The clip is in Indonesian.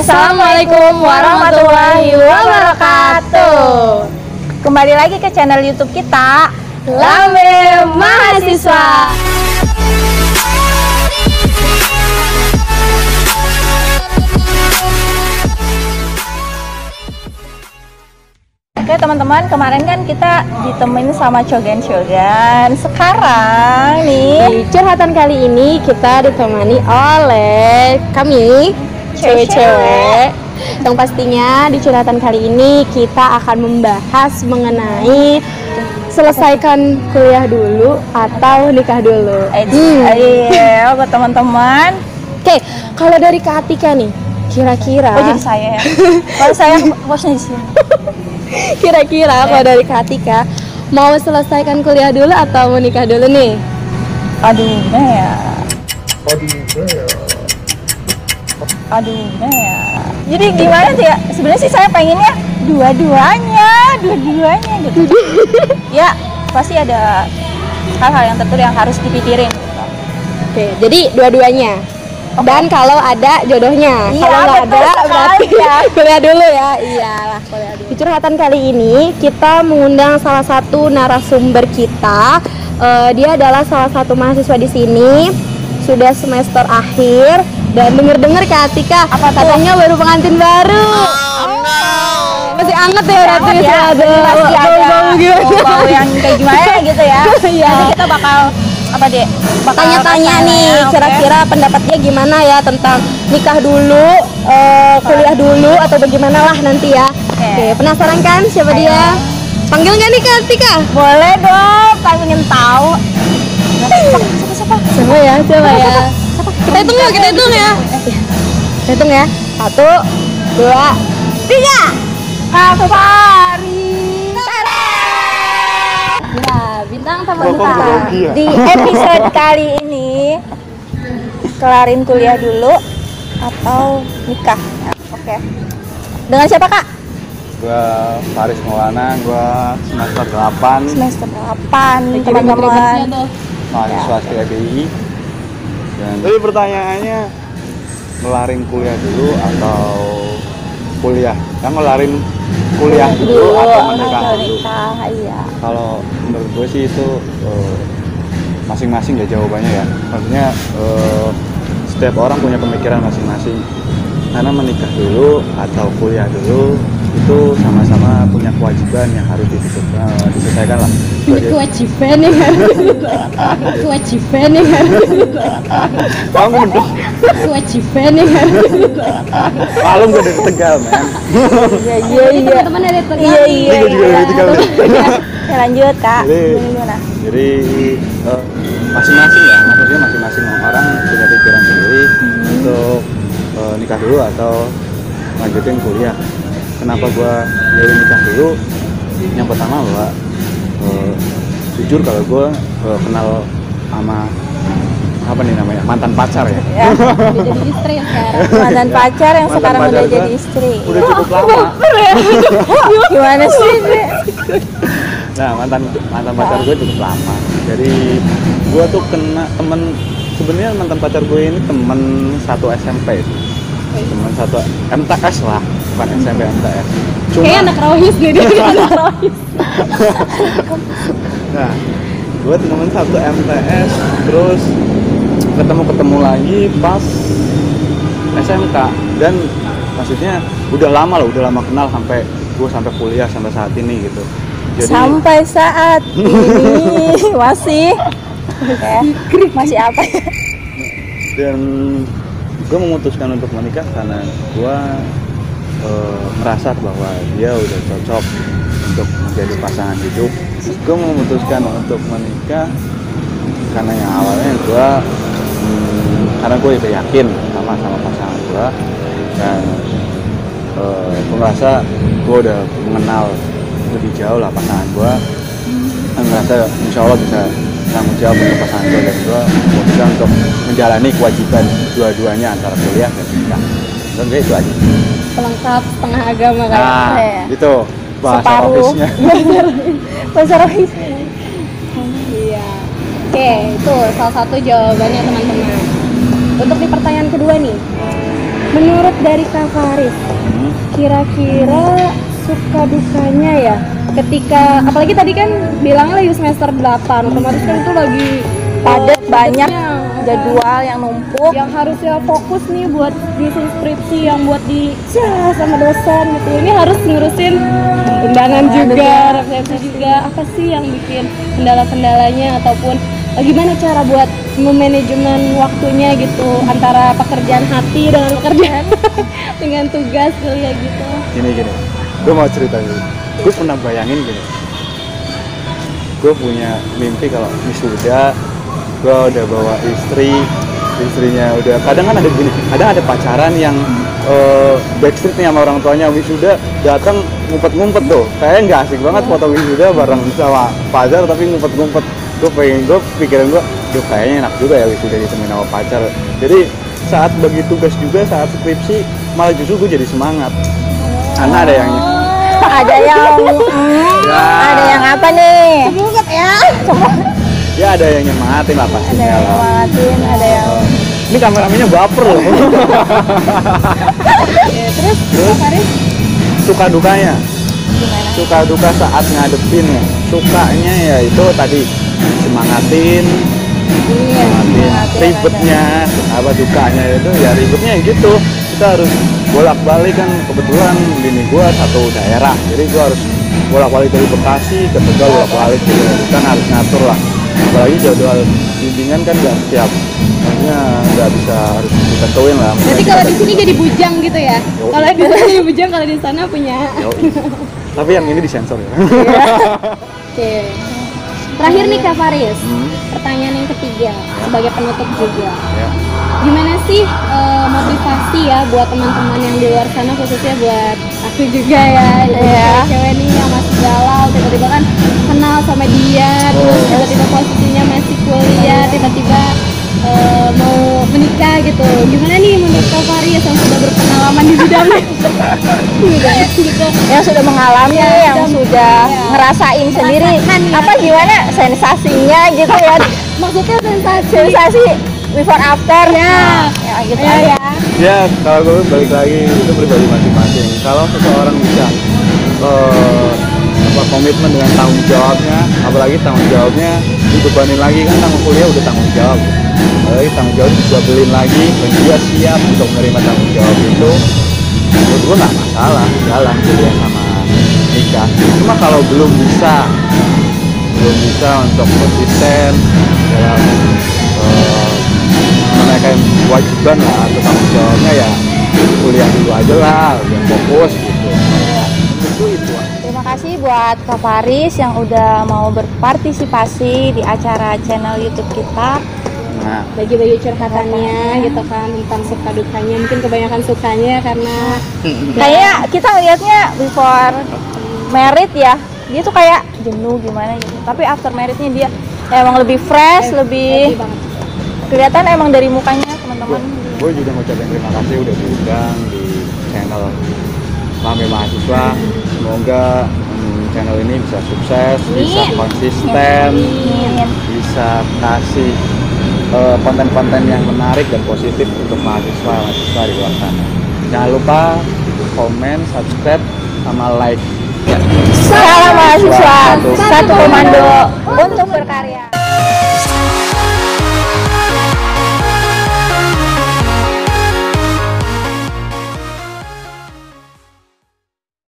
Assalamualaikum warahmatullahi wabarakatuh. Kembali lagi ke channel YouTube kita, Lambe Mahasiswa. Oke teman-teman, kemarin kan kita ditemenin sama Cogan. Sekarang nih, di curhatan kali ini kita ditemani oleh kami cewek-cewek. Yang pastinya di curhatan kali ini kita akan membahas mengenai selesaikan kuliah dulu atau nikah dulu. Iya, buat teman-teman. Oke, kalau dari Kak Atika nih, kira-kira jadi saya ya. Kalau saya bosnya di sini. Kira-kira kalau dari Kak Atika mau selesaikan kuliah dulu atau mau nikah dulu nih? Aduh, jadi gimana sih ya? Sebenarnya sih saya pengennya dua-duanya gitu. Ya, pasti ada hal-hal yang tertentu yang harus dipikirin. Oke, jadi dua-duanya. Okay. Dan kalau ada jodohnya, iya, kalau nggak ada berarti ya. kuliah dulu ya. Iyalah, kuliah dulu. Di curhatan kali ini kita mengundang salah satu narasumber kita. Dia adalah salah satu mahasiswa di sini, sudah semester akhir. Dan denger-denger Kak Atika, katanya baru pengantin baru. Masih anget ya berarti ya. Ada bau yang kayak gimana gitu ya. Nanti kita bakal tanya-tanya nih, kira-kira pendapatnya gimana ya tentang nikah dulu, kuliah dulu atau bagaimana lah nanti ya. Oke, penasaran kan siapa dia? Panggil nggak nih Kak Atika? Boleh dong, pengen tahu. Siapa ya? Kita hitung ya. Kita hitung ya. 1, 2, 3. Aku Fari. Ya, bintang tamu kita. Di episode kali ini, kelarin kuliah dulu atau nikah? Oke. Dengan siapa Kak? Gua Faris Maulana, gua semester 8. Semester 8, teman-teman. Mahasiswa STBI. Dan tapi pertanyaannya, ngelarin kuliah dulu atau kuliah? Kan ngelarin kuliah dulu atau menikah dulu? Iya. Kalau menurut gue sih itu masing-masing ya jawabannya ya. Maksudnya setiap orang punya pemikiran masing-masing. Karena menikah dulu atau kuliah dulu itu sama-sama punya kewajiban yang harus diselesaikan lah. Kewajiban yang harus Bangun dong. Kewajiban yang harus Malam gue dari Tegal, men. Iya. Teman-teman dari Tegal. Iya. juga dari Tegal. Ya, lanjut Kak. Jadi masing-masing ya, maksudnya masing-masing orang punya pikiran sendiri untuk nikah dulu atau lanjutin kuliah. Kenapa gue milih nikah dulu? Yang pertama bahwa jujur kalau gue kenal sama mantan pacar ya. Jadi istri sekarang. Mantan pacar yang sekarang udah jadi istri. Udah cukup lama. Gimana sih? Nah, mantan pacar gue cukup lama. Jadi gue tuh kena sebenarnya mantan pacar gue ini temen satu SMP sih. Temen satu MTS lah, bukan SMP, MTS. Kayak anak rohis gitu, anak rohis. Nah, gue temen satu MTS, terus ketemu lagi pas SMK. Dan maksudnya udah lama kenal sampai kuliah sampai saat ini gitu. Jadi, sampai saat ini masih apa ya? Dan gue memutuskan untuk menikah karena gue merasa bahwa dia udah cocok untuk menjadi pasangan hidup. Gue memutuskan untuk menikah karena yang awalnya karena gue udah yakin sama pasangan gue, dan gue merasa gue udah mengenal lebih jauh lah pasangan gue, dan merasa insya Allah bisa tanggung jawab untuk pasangan gue, dan gue memutuskan untuk menjalani kewajiban dua-duanya antara kuliah dan nikah. Dan itu aja. Pelengkap setengah agama kan. Nah, itu bahasa rohisnya. Bahasa rohisnya. Iya. Oke, itu salah satu jawabannya teman-teman. Untuk di pertanyaan kedua nih, menurut dari Kak Faris, kira-kira suka dukanya ya ketika, apalagi tadi kan bilangnya lagi semester 8, otomatis kan itu lagi Padat, banyak padatnya, jadwal yang numpuk. yang harusnya fokus nih buat nyusun skripsi yang buat di sama dosen gitu, ini harus ngurusin undangan juga, referensi juga. Apa sih yang bikin kendala-kendalanya, ataupun gimana cara buat memanajemen waktunya gitu antara pekerjaan hati dengan pekerjaan dengan tugas kuliah gitu. Gini, gue mau cerita dulu. Gue pernah bayangin gini, gue punya mimpi kalau wisuda, gue udah bawa istrinya udah, kadang kan ada gini, kadang ada pacaran yang backstreet nih sama orang tuanya, wisuda datang ngumpet-ngumpet tuh, kayaknya nggak asik banget foto wisuda bareng sama pacar tapi ngumpet-ngumpet. Gue pikiran gue, duh kayaknya enak juga ya wisuda ditemenin sama pacar. Jadi saat bagi tugas juga, saat skripsi malah justru gue jadi semangat, karena ada yang Ada yang ada yang apa nih? Semangat ya. ya ada yang nyemangatin lah Ada pastinya yang lah. semangatin, ada yang Ini kameramennya baper loh. Terus Kak Faris Suka dukanya, gimana? suka duka saat ngadepin ya. Sukanya ya itu tadi semangatin, ribetnya. Apa dukanya itu ya ribetnya gitu, kita harus bolak-balik kan, kebetulan bini gua satu daerah, jadi gua harus bolak-balik dari Bekasi ke Tegal, bolak-balik gitu kan, harus ngatur lah, apalagi jadwal bimbingan kan nggak setiap, maksudnya nggak bisa harus ditentuin lah. berarti kalau di sini jadi bujang gitu ya? Kalau di sana jadi bujang, kalau di sana punya. Tapi yang ini disensor ya. Oke. Terakhir nih Kak Faris, pertanyaan yang ketiga sebagai penutup juga. Ya. Gimana sih motivasi ya buat teman-teman yang di luar sana, khususnya buat aku juga ya, cewek nih yang masih galau, tiba-tiba kan kenal sama dia, terus tiba-tiba posisinya masih kuliah, tiba-tiba mau menikah gitu. Gimana nih menurut Kak Faris yang sudah berpengalaman di bidangnya? gitu. Yang sudah mengalami, yang sudah ngerasain sendiri, merasakan ya. apa gimana sensasinya gitu ya? Maksudnya Sensasi before after. Ya. Ya gitu Ya, aja. ya. Ya kalau gue balik lagi itu pribadi masing-masing. Kalau seseorang bisa komitmen dengan tanggung jawabnya, apalagi tanggung jawabnya dibebanin lagi kan, tanggung kuliah udah tanggung jawab, apalagi tanggung jawab dibelin lagi dan dia siap untuk menerima tanggung jawab itu, menurut gue nggak masalah jalan kuliah sama nikah. Cuma kalau belum bisa untuk konsisten dalam menunaikan kewajiban lah atau tanggung jawabnya, ya kuliah dulu aja lah, udah fokus gitu. Itu. Terima kasih buat Kak Faris yang udah mau berpartisipasi di acara channel YouTube kita. Nah, Bagi-bagi curhatannya gitu kan, tentang suka dukanya. Mungkin kebanyakan sukanya karena Kayaknya kita lihatnya before married ya, dia tuh kayak jenuh gimana gitu. Tapi after marriednya dia emang lebih fresh, lebih banget. kelihatan emang dari mukanya teman-teman. gue juga ngucapin terima kasih udah diundang di channel Mame Mahasiswa. Semoga channel ini bisa sukses, bisa konsisten, bisa kasih konten-konten yang menarik dan positif untuk mahasiswa di luar sana. Jangan lupa komen, subscribe, sama like. Salam mahasiswa, satu komando untuk berkarya.